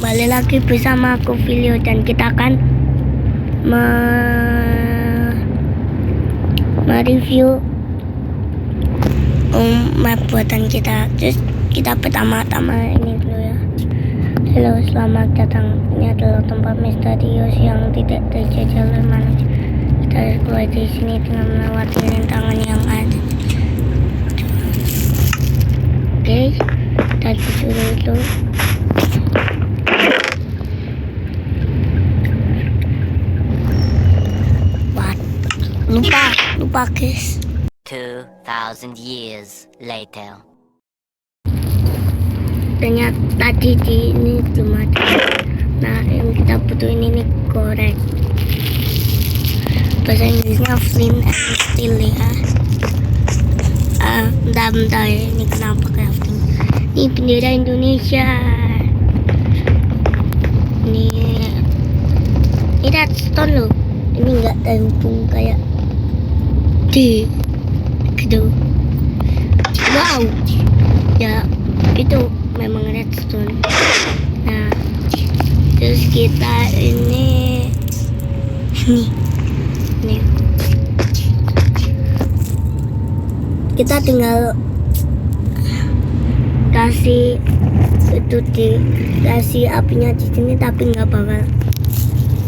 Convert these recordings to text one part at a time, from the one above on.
kembali lagi bersama aku Filio dan kita akan mereview map buatan kita. Terus kita pertama-tama ini dulu ya. Halo, selamat datang. Ini adalah tempat misterius yang tidak terjajah oleh manusia. Kita harus keluar dari sini dengan melewati rintangan yang ada. Oke, kita disuruh itu. Lupa guys. 2,000 years later. Ternyata tadi di ini belum ada. Nah, yang kita butuhin ini korek. Bahasa Inggrisnya flint and steel ya. Bentar ya, ini kenapa kayak flint? Ini bendera Indonesia. Ini redstone loh. Ini enggak terhubung kayak di gitu. Wow, ya itu memang redstone. Nah, terus kita ini kita tinggal kasih itu dikasih apinya di sini, tapi nggak bakal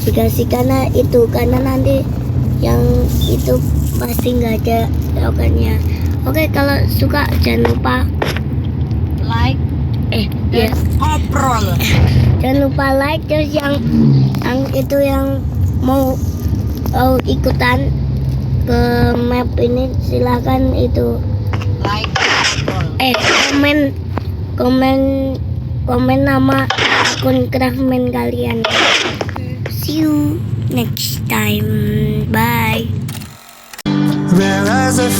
dikasih karena nanti yang itu pasti nggak ada roketnya. Oke, kalau suka jangan lupa Like ya, ngobrol. jangan lupa like. Terus yang itu yang mau ikutan ke map ini silahkan itu Like komen nama akun Craftman kalian. See you next time. Bye. Where as a